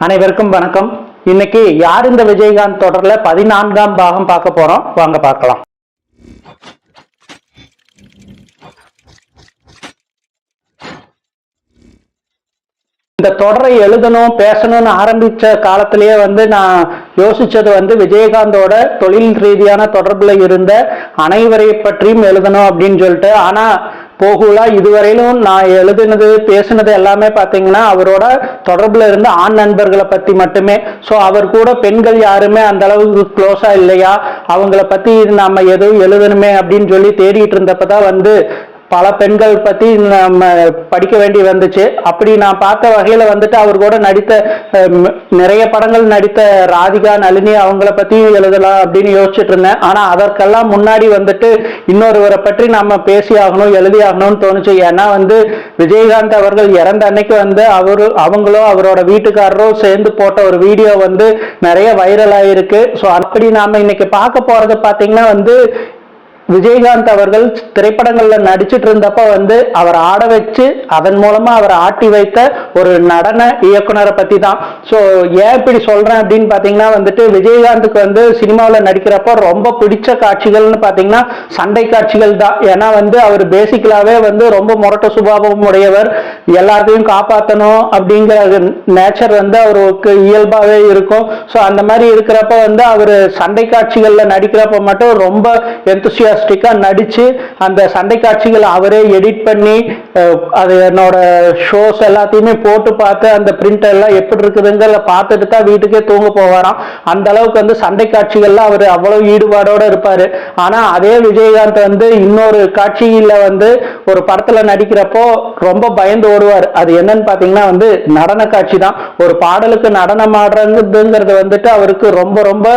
அனைவருக்கும் வணக்கம். இன்னைக்கு யார் இந்த விஜயகாந்த் தொடர்ல 14ஆம் பாகம் பார்க்க போறோம். வாங்க பார்க்கலாம். இந்த தொடரை எழுதணும் பேசணும்னு ஆரம்பிச்ச காலத்திலேயே நான் யோசிச்சது விஜயகாந்தோட தொழில் ரீதியான தொடர்புல இருந்த அனைவரை பற்றியும் எழுதணும் அப்படின்னு சொல்லிட்டு. ஆனா போகுலா இதுவரையிலும் நான் எழுதினது பேசினது எல்லாமே பார்த்தீங்கன்னா அவரோட தொடர்புல இருந்த ஆண் நண்பர்களை பத்தி மட்டுமே. ஸோ அவர் கூட பெண்கள் யாருமே அந்த அளவுக்கு க்ளோஸா இல்லையா, அவங்கள பத்தி நாம எதுவும் எழுதணுமே அப்படின்னு சொல்லி தேடிட்டு இருந்தப்பதான் பல பெண்கள் பத்தி நம்ம படிக்க வேண்டி வந்துச்சு. அப்படி நான் பார்த்த வகையில அவர் கூட நடித்த நிறைய படங்கள் நடித்த ராதிகா, நளினி அவங்கள பத்தி எழுதலாம் அப்படின்னு யோசிச்சுட்டு இருந்தேன். ஆனா அதற்கெல்லாம் முன்னாடி இன்னொருவரை பற்றி நம்ம பேசி ஆகணும், எழுதி ஆகணும்னு தோணுச்சு. ஏன்னா விஜயகாந்த் அவர்கள் இறந்த அன்னைக்கு அவங்களோ அவரோட வீட்டுக்காரரோ சேர்ந்து போட்ட ஒரு வீடியோ நிறைய வைரல் ஆயிருக்கு. ஸோ அப்படி நாம இன்னைக்கு பார்க்க போறது பார்த்தீங்கன்னா விஜயகாந்த் அவர்கள் திரைப்படங்கள்ல நடிச்சிட்டு இருந்தப்ப அவர் ஆட வச்சு அதன் மூலமா அவர் ஆட்டி வைத்த ஒரு நடன இயக்குனரை பத்தி தான். ஸோ ஏன் இப்படி சொல்றேன் அப்படின்னு பாத்தீங்கன்னா விஜயகாந்துக்கு சினிமாவில் நடிக்கிறப்ப ரொம்ப பிடிச்ச காட்சிகள்னு பாத்தீங்கன்னா சண்டை காட்சிகள் தான். ஏன்னா அவர் பேசிக்கலாவே ரொம்ப முரட்ட சுபாவம் உடையவர், எல்லாத்தையும் காப்பாற்றணும் அப்படிங்கிற நேச்சர் அவருக்கு இயல்பாவே இருக்கும். ஸோ அந்த மாதிரி இருக்கிறப்ப அவர் சண்டை காட்சிகள்ல நடிக்கிறப்ப மட்டும் ரொம்ப எந்தூசியாஸ்டிக்கா நடிச்சு அந்த சண்டை காட்சிகள் அவரே எடிட் பண்ணி அது என்னோட ஷோஸ் எல்லாத்தையுமே போட்டு பார்த்து அந்த பிரிண்ட் எல்லாம் எப்படி இருக்குதுங்கிற பார்த்துட்டு தான் வீட்டுக்கே தூங்க போவாராம். அந்த அளவுக்கு சண்டை காட்சிகள்ல அவர் அவ்வளவு ஈடுபாடோட இருப்பாரு. ஆனா அதே விஜயகாந்த் இன்னொரு காட்சியில ஒரு படத்துல நடிக்கிறப்போ ரொம்ப பயந்து ஓடுவார். அது என்னன்னு பாத்தீங்கன்னா நடன காட்சி தான். ஒரு பாடலுக்கு நடனம் ஆடுறதுங்கிறது அவருக்கு ரொம்ப ரொம்ப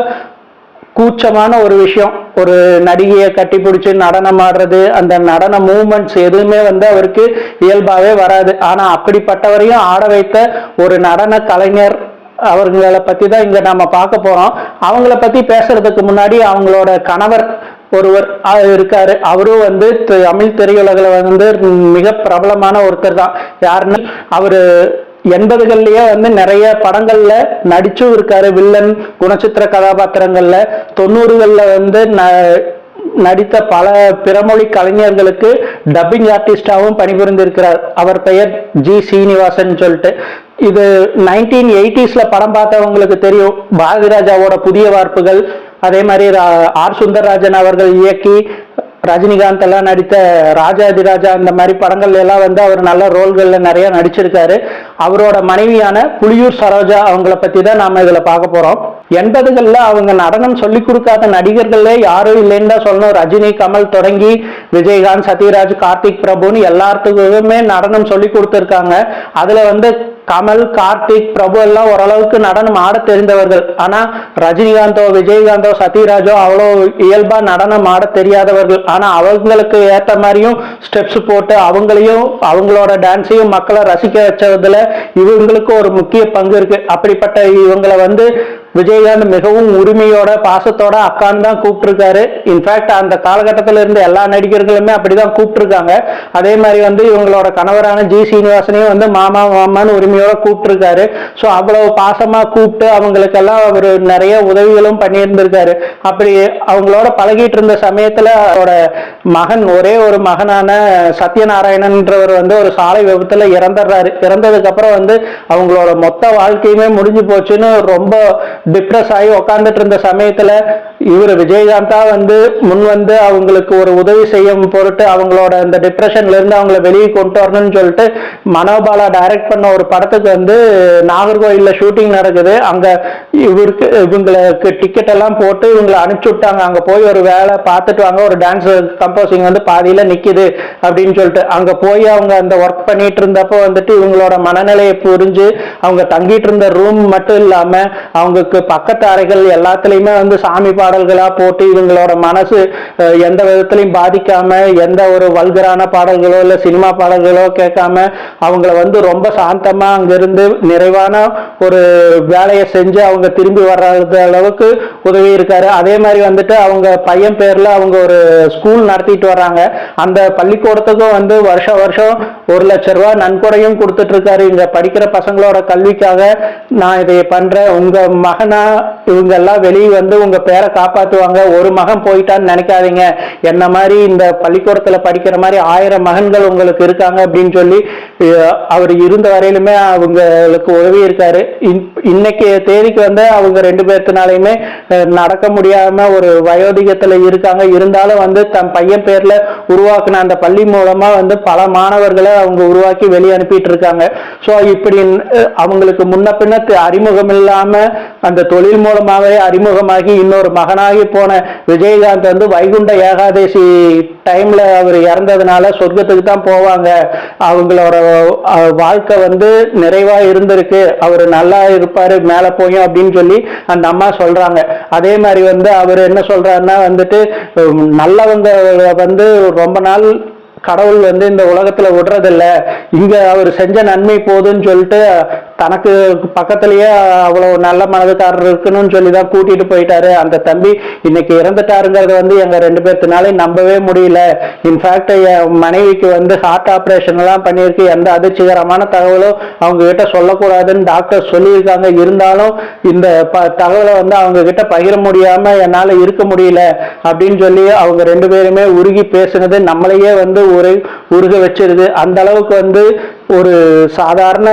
கூச்சமான ஒரு விஷயம். ஒரு நடிகையை கட்டி பிடிச்சி நடனம் ஆடுறது, அந்த நடன மூவ்மெண்ட்ஸ் எதுவுமே அவருக்கு இயல்பாவே வராது. ஆனா அப்படிப்பட்டவரையும் ஆட வைத்த ஒரு நடன கலைஞர் அவர்களை பத்தி தான் இங்க நாம பார்க்க போறோம். அவங்கள பத்தி பேசுறதுக்கு முன்னாடி அவங்களோட கணவர் ஒருவர் இருக்காரு. அவரும் தமிழ் திரையுலகில் மிக பிரபலமான ஒருத்தர் தான். யாருன்னு அவரு 80கள்லயே நிறைய படங்கள்ல நடிச்சும் இருக்காரு, வில்லன் குணச்சித்திர கதாபாத்திரங்கள்ல. 90கள்ல நடித்த பல பிறமொழி கலைஞர்களுக்கு டப்பிங் ஆர்டிஸ்டாவும் பணிபுரிந்திருக்கிறார். அவர் பெயர் ஜி சீனிவாசன் சொல்லிட்டு. இது 1980ஸ்ல படம் பார்த்தவங்களுக்கு தெரியும். பாரதிராஜாவோட புதிய வார்ப்புகள், அதே மாதிரி ஆர் சுந்தரராஜன் அவர்கள் இயக்கி ரஜினிகாந்த் எல்லாம் நடித்த ராஜாதிராஜா அந்த மாதிரி படங்கள் எல்லாம் அவர் நல்ல ரோல்கள்ல நிறைய நடிச்சிருக்காரு. அவரோட மனைவியான புலியூர் சரோஜா அவங்கள பத்தி தான் நாம இதுல பார்க்க போறோம். 80கள்ல அவங்க நடனம் சொல்லி கொடுக்காத நடிகர்களே யாரும் இல்லைன்னு தான் சொல்லணும். ரஜினி, கமல் தொடங்கி விஜயகாந்த், சத்யராஜ், கார்த்திக், பிரபுன்னு எல்லாத்துக்குமே நடனம் சொல்லி கொடுத்துருக்காங்க. அதுல கமல், கார்த்திக், பிரபு எல்லாம் ஓரளவுக்கு நடனம் ஆட தெரிந்தவர்கள். ஆனா ரஜினிகாந்தோ, விஜயகாந்தோ, சத்யராஜோ அவ்வளோ இயல்பா நடனம் ஆட தெரியாதவர்கள். ஆனா அவங்களுக்கு ஏற்ற மாதிரியும் ஸ்டெப்ஸ் போட்டு அவங்களையும் அவங்களோட டான்ஸையும் மக்களை ரசிக்க வச்சதுல இவங்களுக்கு ஒரு முக்கிய பங்கு இருக்கு. அப்படிப்பட்ட இவங்களை விஜயகாந்த் மிகவும் உரிமையோட பாசத்தோட அக்கான்னு தான் கூப்பிட்டுருக்காரு. இன்ஃபேக்ட் அந்த காலகட்டத்தில் இருந்த எல்லா நடிகர்களுமே அப்படிதான் கூப்பிட்டுருக்காங்க. அதே மாதிரி இவங்களோட கணவரான ஜி சீனிவாசனையும் மாமா மாமான்னு உரிமையோட கூப்பிட்டுருக்காரு. ஸோ அவ்வளவு பாசமா கூப்பிட்டு அவங்களுக்கெல்லாம் அவர் நிறைய உதவிகளும் பண்ணியிருந்திருக்காரு. அப்படி அவங்களோட பழகிட்டு இருந்த சமயத்துல அவரோட மகன், ஒரே ஒரு மகனான சத்யநாராயணன்றவர் ஒரு சாலை விபத்துல இறந்துடுறாரு. இறந்ததுக்கு அப்புறம் அவங்களோட மொத்த வாழ்க்கையுமே முடிஞ்சு போச்சுன்னு ரொம்ப டிப்ரெஸ் ஆகி உட்காந்துட்டு இருந்த சமயத்துல இவர் விஜயகாந்தா முன் அவங்களுக்கு ஒரு உதவி செய்யும் பொருட்டு அவங்களோட அந்த டிப்ரெஷன்ல இருந்து அவங்கள வெளியே கொண்டு வரணும்னு சொல்லிட்டு மனோபாலா டைரக்ட் பண்ண ஒரு படத்துக்கு நாகர்கோயில்ல ஷூட்டிங் நடக்குது. அங்க இவங்களுக்கு டிக்கெட் எல்லாம் போட்டு இவங்களை அனுப்பிச்சு விட்டாங்க. அங்க போய் ஒரு வேலை பார்த்துட்டு வாங்க, ஒரு டான்ஸ் கம்போசிங் பாதியில நிக்குது அப்படின்னு சொல்லிட்டு அங்க போய் அவங்க அந்த ஒர்க் பண்ணிட்டு இருந்தப்போ இவங்களோட மனநிலையை புரிஞ்சு அவங்க தங்கிட்டு இருந்த ரூம் மட்டும் இல்லாம அவங்க பக்கத்து அறைகள் எல்லாத்துலயுமே சாமி பாடல்களா போட்டு இவங்களோட மனசு எந்த விதத்திலையும் பாதிக்காம, எந்த ஒரு வல்கரான பாடல்களோ இல்ல சினிமா பாடல்களோ கேட்காம அவங்கள ரொம்ப சாந்தமா அங்கிருந்து நிறைவான ஒரு வேலையை செஞ்சு அவங்க திரும்பி வர்றது அளவுக்கு உதவி இருக்காரு. அதே மாதிரி அவங்க பையன் பேர்ல அவங்க ஒரு ஸ்கூல் நடத்திட்டு வர்றாங்க. அந்த பள்ளிக்கூடத்துக்கும் வருஷம் வருஷம் 1 லட்சம் ரூபாய் நன்கொடையும் கொடுத்துட்டு இருக்காரு. இங்க படிக்கிற பசங்களோட கல்விக்காக நான் இதை பண்றேன், உங்க மகனா இவங்க எல்லாம் வெளியே வந்து உங்க பேரை காப்பாத்துவாங்க, ஒரு மகன் போயிட்டான்னு நினைக்காதீங்க, என்ன மாதிரி இந்த பள்ளிக்கூடத்துல படிக்கிற மாதிரி 1000 மகன்கள் உங்களுக்கு இருக்காங்க அப்படின்னு சொல்லி அவர் இருந்த வரையிலுமே அவங்களுக்கு உதவி இருக்காரு. இன்னைக்கு தேதிக்கு வந்து அவங்க 2 பேர்த்தினாலையுமே நடக்க முடியாம ஒரு வயோதிகத்துல இருக்காங்க. இருந்தாலும் வந்து தன் பையன் பேர்ல உருவாக்குன அந்த பள்ளி மூலமா வந்து பல மாணவர்களை அவங்க உருவாக்கி வெளியே அனுப்பிட்டு இருக்காங்க. ஸோ இப்படி அவங்களுக்கு முன்ன பின்ன அறிமுகம் இல்லாம அந்த தொழில் மூலமாவே அறிமுகமாகி இன்னொரு மகனாகி போன விஜயகாந்த் வந்து வைகுண்ட ஏகாதசி டைம்ல அவர் இறந்ததுனால சொர்க்கத்துக்கு தான் போவாங்க, அவங்களோட வாழ்க்கை வந்து நிறைவா இருந்திருக்கு, அவர் நல்லா இருப்பாரு மேல போயும் அப்படின்னு சொல்லி அந்த அம்மா சொல்றாங்க. அதே மாதிரி வந்து அவர் என்ன சொல்றாருன்னா வந்துட்டு நல்லவங்க வந்து ரொம்ப நாள் கடவுள் வந்து இந்த உலகத்துல விடுறதில்ல, இங்க அவர் செஞ்ச நன்மை போதுன்னு சொல்லிட்டு தனக்கு பக்கத்திலேயே அவ்வளவு நல்ல மனதுக்காரர் இருக்கணும்னு சொல்லிதான் கூட்டிட்டு போயிட்டாரு. அந்த தம்பி இன்னைக்கு இறந்துட்டாருங்கிறத வந்து எங்க 2 பேர்த்தினாலே நம்பவே முடியல. இன்ஃபேக்ட் என் மனைவிக்கு வந்து ஹார்ட் ஆப்ரேஷன் எல்லாம் பண்ணியிருக்கு, எந்த அதிர்ச்சிகரமான தகவலும் அவங்க கிட்ட சொல்லக்கூடாதுன்னு டாக்டர் சொல்லியிருக்காங்க. இருந்தாலும் இந்த தகவலை வந்து அவங்க கிட்ட பகிர முடியாம என்னால இருக்க முடியல அப்படின்னு சொல்லி அவங்க 2 பேருமே உருகி பேசுனது நம்மளையே வந்து உருக வச்சிருது. அந்த அளவுக்கு வந்து ஒரு சாதாரண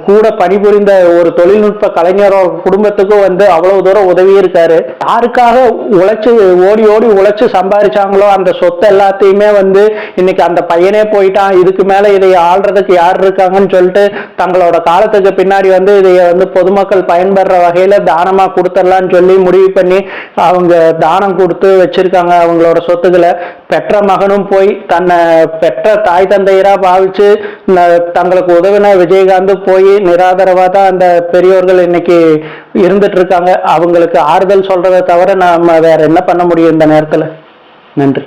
கூட பணிபுரிந்த ஒரு தொழில்நுட்ப கலைஞரோட குடும்பத்துக்கும் வந்து அவ்வளவு தூரம் உதவி இருக்காரு. யாருக்காக உழைச்சு ஓடி ஓடி உழைச்சு சம்பாதிச்சாங்களோ அந்த சொத்து எல்லாத்தையுமே வந்து இன்னைக்கு அந்த பையனே போயிட்டான், இதுக்கு மேல இதை ஆள்றதுக்கு யார் இருக்காங்கன்னு சொல்லிட்டு தங்களோட காலத்துக்கு பின்னாடி வந்து இதைய வந்து பொதுமக்கள் பயன்படுற வகையில தானமா கொடுத்துடலான்னு சொல்லி முடிவு பண்ணி அவங்க தானம் கொடுத்து வச்சிருக்காங்க அவங்களோட சொத்துக்களை. பெற்ற மகனும் போய் தன்னை பெற்ற தாய் தந்தையரா பாவிச்சு தங்களுக்கு உதவின விஜயகாந்த் போய் நிராதரவா தான் அந்த பெரியோர்கள் இன்னைக்கு இருந்துட்டு இருக்காங்க. அவங்களுக்கு ஆறுதல் சொல்றதை தவிர நாம வேற என்ன பண்ண முடியும் இந்த நேரத்துல. நன்றி.